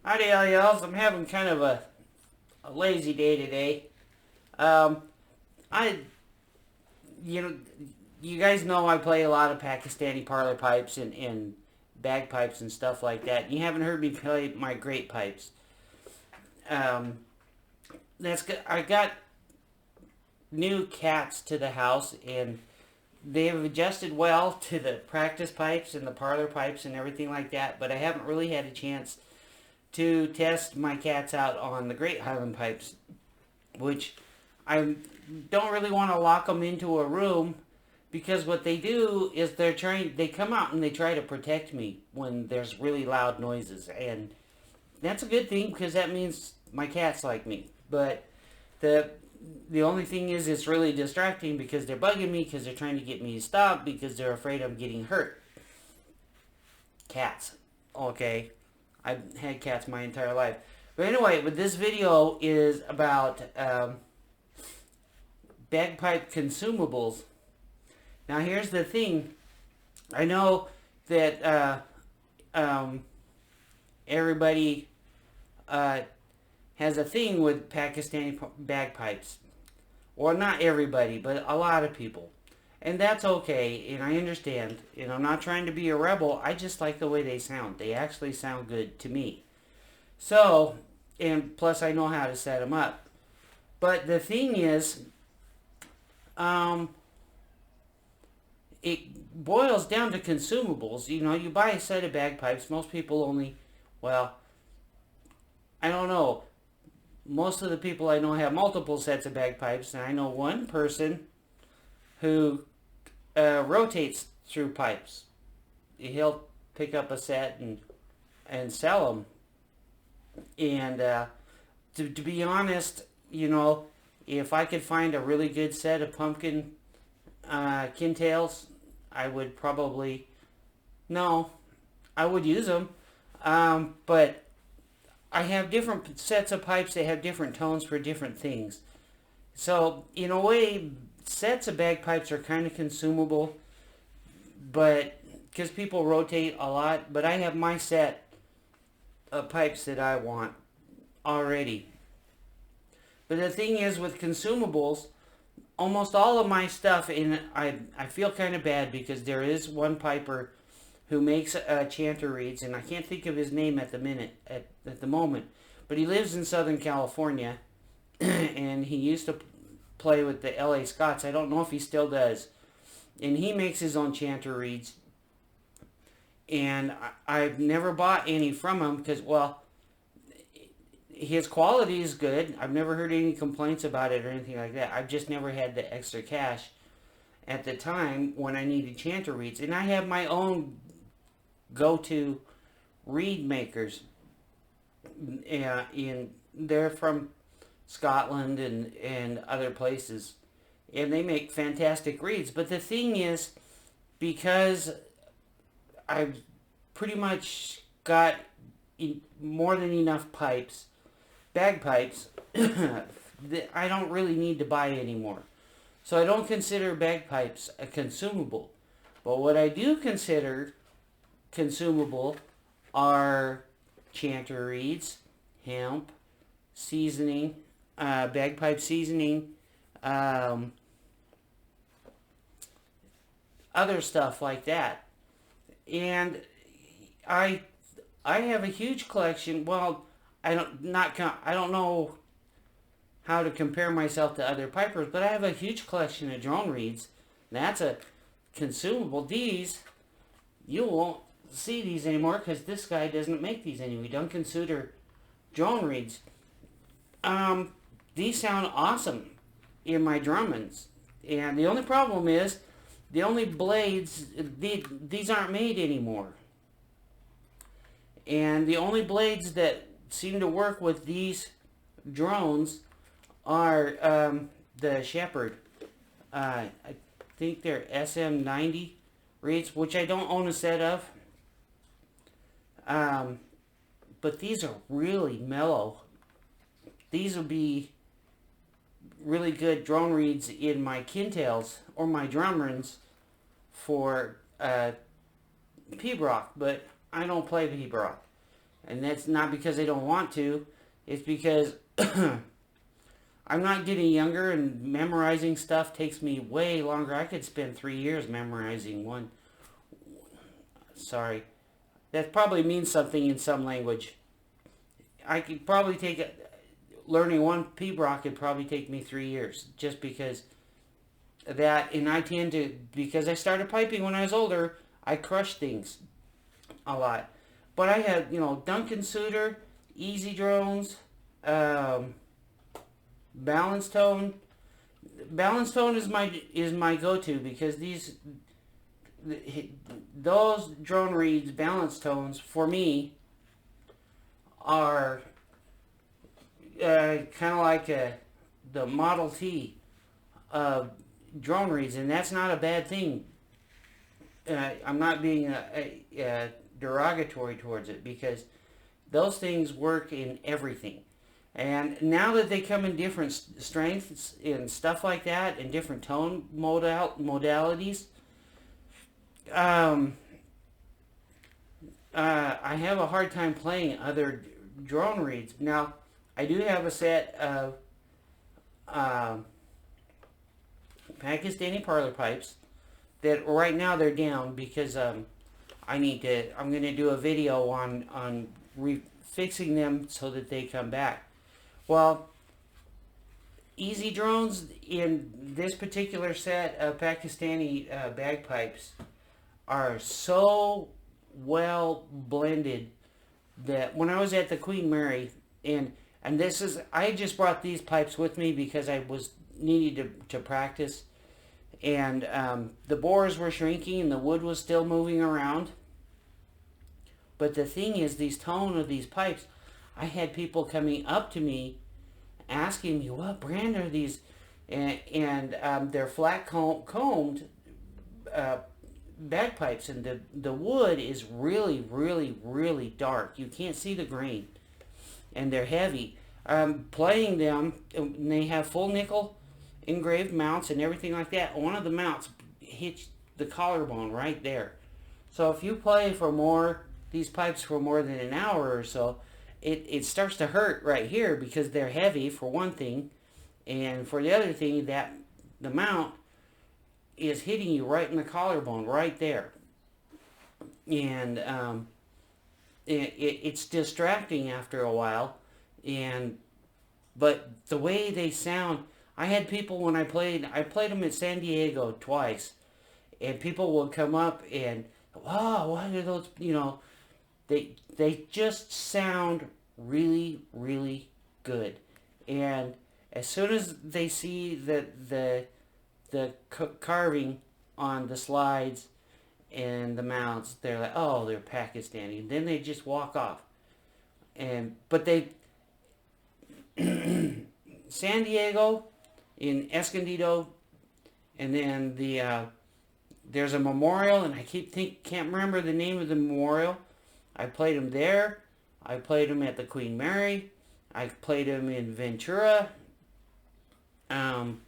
Howdy, all y'all. I'm having kind of a lazy day today. Um, I, you know, you guys know I play a lot of Pakistani parlor pipes and bagpipes and stuff like that. You haven't heard me play my great pipes. Um, that's good. I got new cats to the house and they have adjusted well to the practice pipes and the parlor pipes and everything like that. But I haven't really had a chance to test my cats out on the Great Highland pipes, which I don't really want to lock them into a room because what they do is they come out and they try to protect me when there's really loud noises, and that's a good thing because that means my cats like me. But the the only thing is it's really distracting because they're bugging me because they're trying to get me to stop because they're afraid I'm getting hurt. Cats. Okay. I've had cats my entire life. But anyway, but this video is about bagpipe consumables. Now here's the thing. I know that everybody has a thing with Pakistani bagpipes. Or not everybody, but a lot of people. And that's okay, and I understand. And I'm not trying to be a rebel. I just like the way they sound. They actually sound good to me. So, and plus I know how to set them up. But the thing is, it boils down to consumables. You know, you buy a set of bagpipes. Most people only, well, I don't know. Most of the people I know have multiple sets of bagpipes, and I know one person who rotates through pipes. He'll pick up a set and sell them. And to be honest, you know, if I could find a really good set of pumpkin kintails, I would probably, no, I would use them. But I have different sets of pipes that have different tones for different things. So, in a way, sets of bagpipes are kind of consumable, but because people rotate a lot, but I have my set of pipes that I want already. But the thing is with consumables, almost all of my stuff, and I feel kind of bad because there is one piper who makes chanter reeds, and I can't think of his name at the moment, but he lives in Southern California, and he used to play with the LA Scots. I don't know if he still does, and he makes his own chanter reeds, and I've never bought any from him because, well, his quality is good. I've never heard any complaints about it or anything like that. I've just never had the extra cash at the time when I needed chanter reeds, and I have my own go-to reed makers. And they're from Scotland and other places, and they make fantastic reeds. But the thing is, because I've pretty much got more than enough pipes, bagpipes, that I don't really need to buy anymore. So I don't consider bagpipes a consumable. But what I do consider consumable are chanter reeds, hemp, seasoning, bagpipe seasoning, other stuff like that. And I have a huge collection. Well, I don't know how to compare myself to other pipers, but I have a huge collection of drone reeds. That's a consumable. These, you won't see these anymore because this guy doesn't make these anymore. We don't consider drone reeds. These sound awesome in my Drummonds, and the only problem is the only blades, these aren't made anymore, and the only blades that seem to work with these drones are the Shepherd. I think they're SM90 reeds, which I don't own a set of. But these are really mellow. These would be really good drone reeds in my kintails or my Drummonds for pibroch, but I don't play pibroch. And that's not because I don't want to. It's because I'm not getting younger, and memorizing stuff takes me way longer. I could spend 3 years memorizing one. Sorry. That probably means something in some language. I could probably learning one pibroch could probably take me 3 years, just because of that. And I tend to, because I started piping when I was older, I crush things a lot. But I had, Duncan Suter, Easy Drones, Balance Tone. Balance Tone is my go-to, because those drone reeds, balance tones, for me, are kind of like the Model T of drone reeds, and that's not a bad thing. I'm not being derogatory towards it, because those things work in everything. And now that they come in different strengths and stuff like that, and different tone modalities, I have a hard time playing other drone reeds. Now, I do have a set of Pakistani parlor pipes that right now they're down, because I'm going to do a video on fixing them so that they come back. Well, Easy Drones in this particular set of Pakistani bagpipes are so well blended that when I was at the Queen Mary, and I just brought these pipes with me because I was needed to practice, and the bores were shrinking and the wood was still moving around. But the thing is, these tone of these pipes, I had people coming up to me asking me, what brand are these? And they're flat combed bagpipes, and the wood is really, really, really dark. You can't see the grain, and they're heavy. Playing them, and they have full nickel engraved mounts and everything like that. One of the mounts hits the collarbone right there. So if you play these pipes for more than an hour or so, it starts to hurt right here, because they're heavy, for one thing, and for the other thing, that the mount is hitting you right in the collarbone right there, and it's distracting after a while. But the way they sound, I had people, when I played them at San Diego twice, and people would come up and, wow, what are those, they just sound really, really good. And as soon as they see the carving on the slides and the mounts, they're like, oh, they're Pakistani. And then they just walk off. But San Diego, in Escondido, and then there's a memorial, and I can't remember the name of the memorial. I played them there. I played them at the Queen Mary. I played them in Ventura. And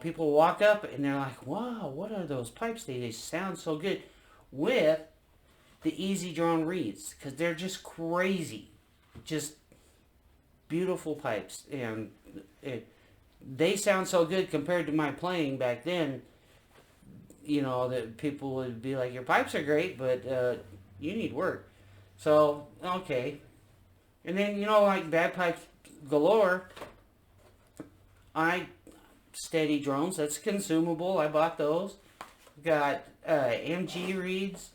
people walk up and they're like, wow, what are those pipes? They sound so good with the Easy Drone reeds, because they're just crazy, just beautiful pipes, and they sound so good compared to my playing back then. That people would be like, your pipes are great, but you need work. So, okay. And then, like bagpipes galore, Steady Drones, that's consumable. I bought those. Got MG reeds.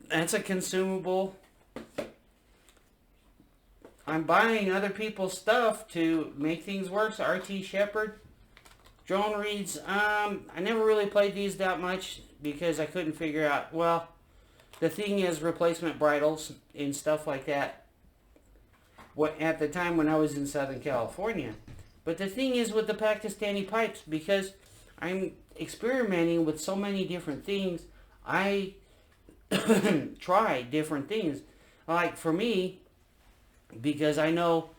That's a consumable. I'm buying other people's stuff to make things work. So RT Shepherd drone reeds. I never really played these that much because I couldn't figure out. Well, the thing is, replacement bridles and stuff like that. At the time when I was in Southern California. But the thing is with the Pakistani pipes, because I'm experimenting with so many different things, I try different things. Like for me, because I know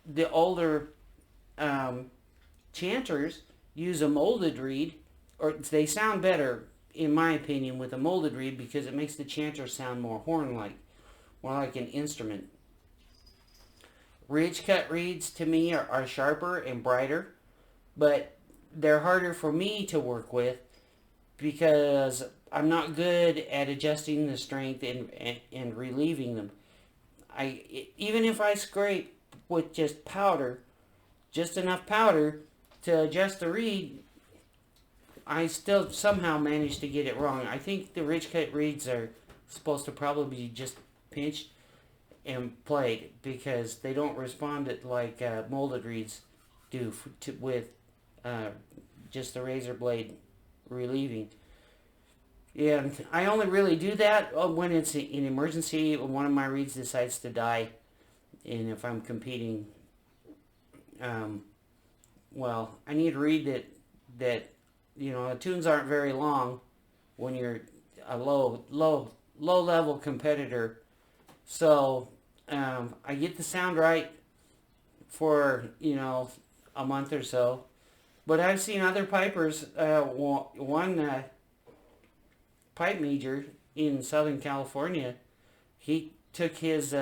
the older chanters use a molded reed, or they sound better, in my opinion, with a molded reed, because it makes the chanter sound more horn-like. more like an instrument. Ridge cut reeds to me are sharper and brighter, but they're harder for me to work with because I'm not good at adjusting the strength and relieving them. Even if I scrape with just powder, just enough powder to adjust the reed, I still somehow manage to get it wrong. I think the ridge cut reeds are supposed to probably be just pinched and played because they don't respond like molded reeds do with just the razor blade relieving. And I only really do that when it's an emergency, when one of my reeds decides to die, and if I'm competing. Well, I need a reed that the tunes aren't very long when you're a low level competitor. So I get the sound right for a month or so. But I've seen other pipers. One pipe major in Southern California, he took his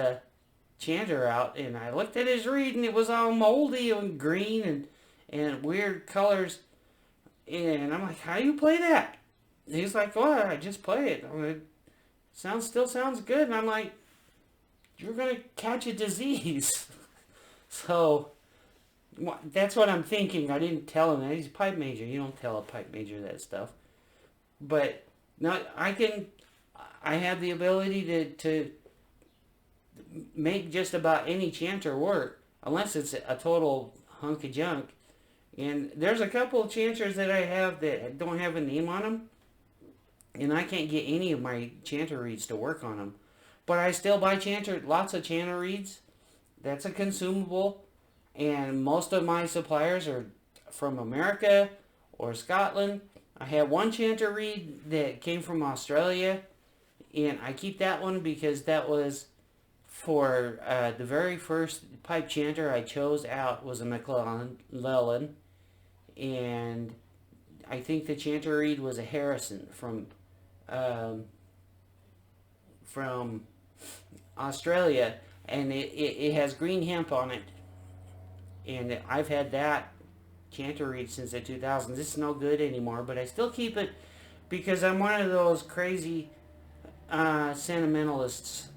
chanter out, and I looked at his reed, and it was all moldy and green and weird colors. And I'm like, how do you play that? And he's like, well, I just play it. I'm like, still sounds good. And I'm like, you're going to catch a disease. So that's what I'm thinking. I didn't tell him that. He's a pipe major. You don't tell a pipe major that stuff. But now I have the ability to make just about any chanter work, unless it's a total hunk of junk. And there's a couple of chanters that I have that don't have a name on them, and I can't get any of my chanter reeds to work on them. But I still buy lots of chanter reeds. That's a consumable, and most of my suppliers are from America or Scotland. I have one chanter reed that came from Australia, and I keep that one because that was for the very first pipe chanter I chose out was a McClellan, and I think the chanter reed was a Harrison from Australia, and it has green hemp on it, and I've had that chanter reed since the 2000s. It's no good anymore, but I still keep it because I'm one of those crazy sentimentalists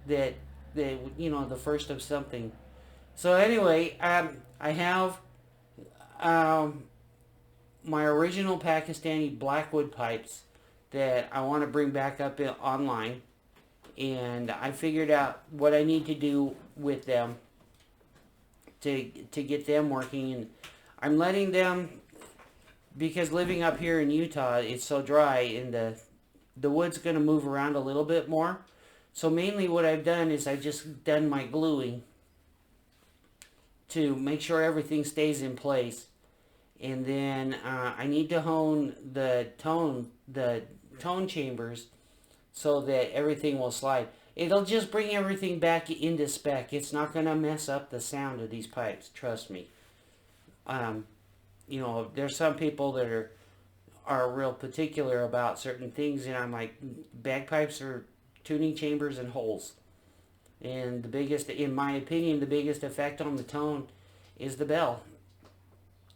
that the first of something. So anyway, I have my original Pakistani blackwood pipes that I want to bring back up online, and I figured out what I need to do with them to get them working. And I'm letting them, because living up here in Utah, it's so dry, and the wood's going to move around a little bit more. So mainly what I've done is I've just done my gluing to make sure everything stays in place. And then I need to hone the tone chambers so that everything will slide. It'll just bring everything back into spec. It's not going to mess up the sound of these pipes, trust me. There's some people that are real particular about certain things, and I'm like, bagpipes are tuning chambers and holes. And in my opinion, the biggest effect on the tone is the bell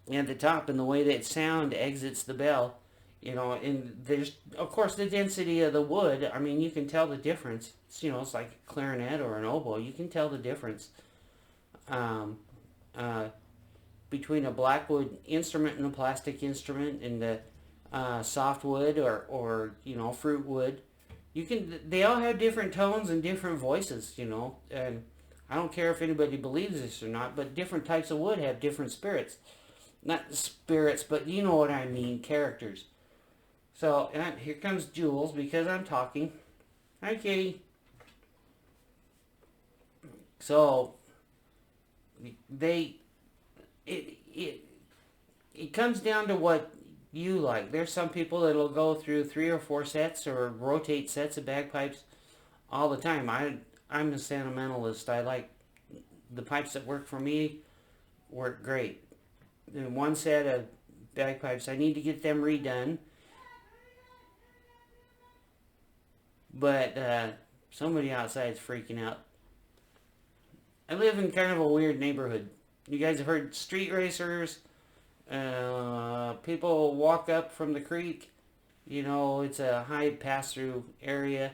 and the top, and the way that sound exits the bell. And there's, of course, the density of the wood. I mean, you can tell the difference. It's like a clarinet or an oboe. You can tell the difference between a blackwood instrument and a plastic instrument, and the softwood or fruit wood. They all have different tones and different voices, and I don't care if anybody believes this or not, but different types of wood have different spirits. Not spirits, but you know what I mean, characters. So, and here comes Jules, because I'm talking. Hi, kitty. So, it comes down to what you like. There's some people that'll go through 3 or 4 sets or rotate sets of bagpipes all the time. I'm a sentimentalist. I like the pipes that work for me work great. And one set of bagpipes, I need to get them redone. But Somebody outside is freaking out. I live in kind of a weird neighborhood. You guys have heard street racers. People walk up from the creek. You know, it's a high pass-through area.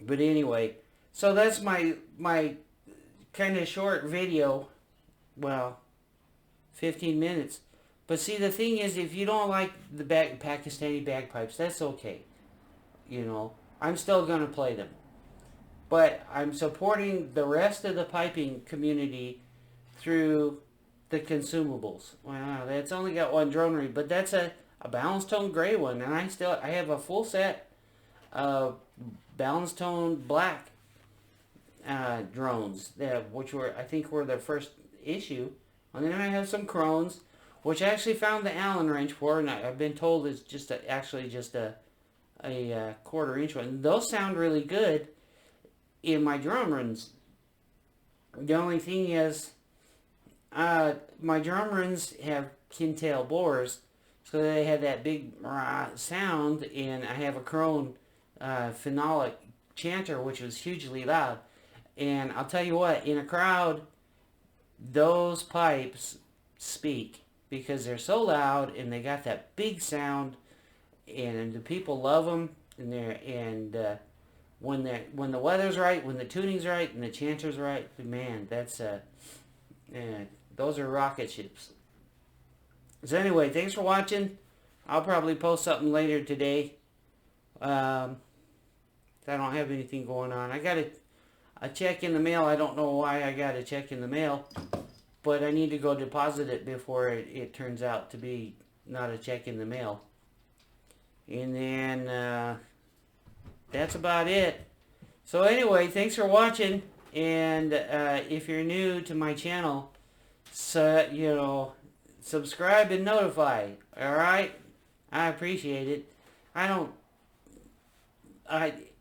But anyway, so that's my kind of short video. Well, 15 minutes. But see, the thing is, if you don't like the Pakistani bagpipes, that's okay. You know, I'm still going to play them. But I'm supporting the rest of the piping community through the Consumables. Wow, that's only got one dronery, but that's a balanced tone gray one. And I have a full set of balanced tone black drones, which I think were their first issue. And then I have some Crones, which I actually found the Allen wrench for, and I've been told it's just actually just a quarter-inch one. Those sound really good in my drum runs. The only thing is, my drum runs have kintail bores, so they have that big sound, and I have a Crone phenolic chanter, which was hugely loud. And I'll tell you what, in a crowd, those pipes speak because they're so loud and they got that big sound, and the people love them. And when the weather's right, when the tuning's right, and the chanter's right, man, that's those are rocket ships. So anyway, thanks for watching. I'll probably post something later today. I don't have anything going on. I got a check in the mail. I don't know why I got a check in the mail, but I need to go deposit it before it turns out to be not a check in the mail. And then that's about it. So anyway, thanks for watching. And if you're new to my channel, so subscribe and notify. All right, I appreciate it.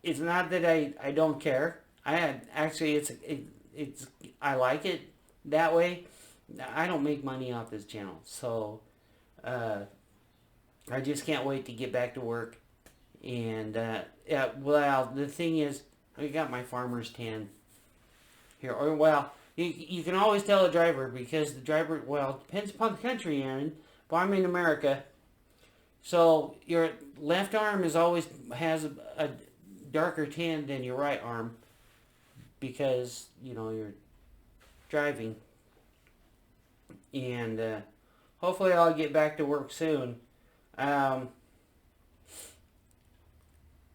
It's not that I don't care. I like it that way. I don't make money off this channel, so I just can't wait to get back to work. And yeah, well, the thing is, I got my farmer's tan here. Or well, you can always tell a driver because the driver, well, depends upon the country you're in. But I'm in America, so your left arm has a darker tan than your right arm because you're driving. And hopefully I'll get back to work soon.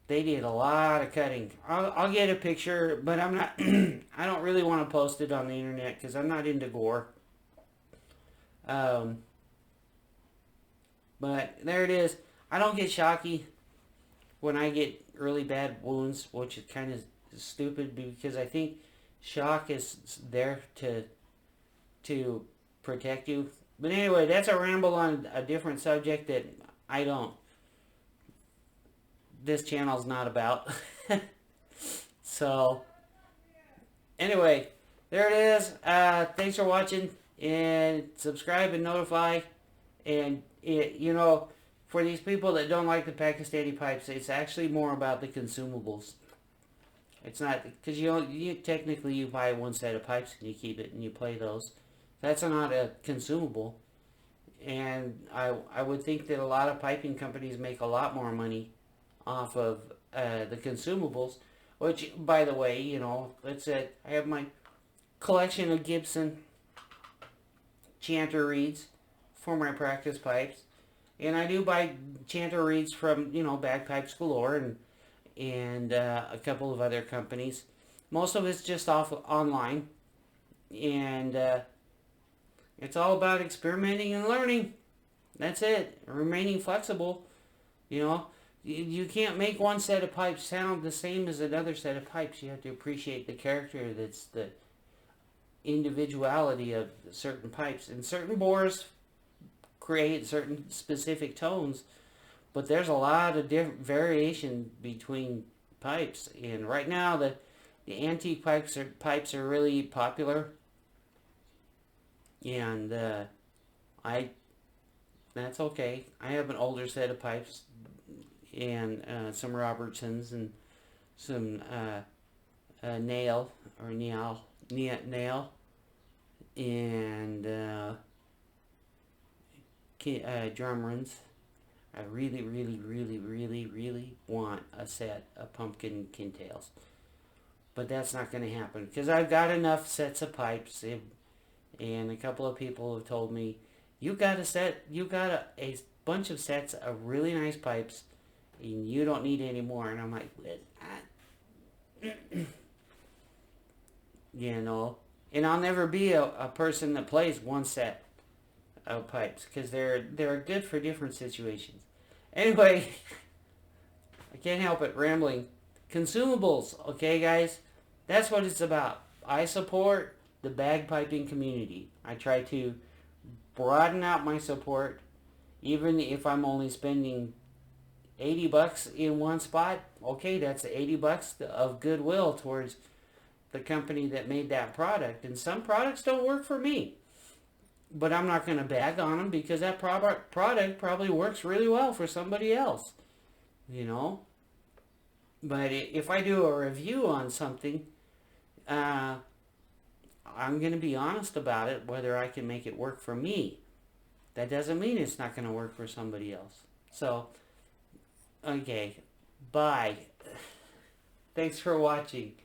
They did a lot of cutting. I'll get a picture, but I'm not. I don't really want to post it on the internet because I'm not into gore. But there it is. I don't get shocky when I get really bad wounds, which is kind of stupid because I think shock is there to protect you. But anyway, that's a ramble on a different subject that this channel's not about. So anyway, there it is. Thanks for watching, and subscribe and notify. And for these people that don't like the Pakistani pipes, it's actually more about the Consumables. It's not because you technically buy one set of pipes and you keep it and you play those. That's not a consumable. And I would think that a lot of piping companies make a lot more money off of the Consumables, which, by the way, let's say I have my collection of Gibson chanter reeds for my practice pipes, and I do buy chanter reeds from Bagpipes Galore and a couple of other companies. Most of it's just off online, and it's all about experimenting and learning. That's it. Remaining flexible. You can't make one set of pipes sound the same as another set of pipes. You have to appreciate the character that's the individuality of certain pipes. And certain bores create certain specific tones, but there's a lot of different variation between pipes. And right now, the antique pipes are really popular. And that's okay. I have an older set of pipes and some Robertsons, and some nail or nail and drum runs. I really, really, really, really, really want a set of pumpkin kintails. But that's not going to happen because I've got enough sets of pipes, and a couple of people have told me, you got a bunch of sets of really nice pipes, and you don't need any more. And I'm like, you know, and I'll never be a person that plays one set of pipes because they're good for different situations. Anyway, I can't help it rambling. Consumables, okay, guys? That's what it's about. I support the bagpiping community. I try to broaden out my support, even if I'm only spending $80 in one spot. Okay, that's $80 of goodwill towards the company that made that product. And some products don't work for me, but I'm not going to bag on them because that product probably works really well for somebody else, you know. But if I do a review on something, I'm going to be honest about it, whether I can make it work for me. That doesn't mean it's not going to work for somebody else. So, okay, bye. Thanks for watching.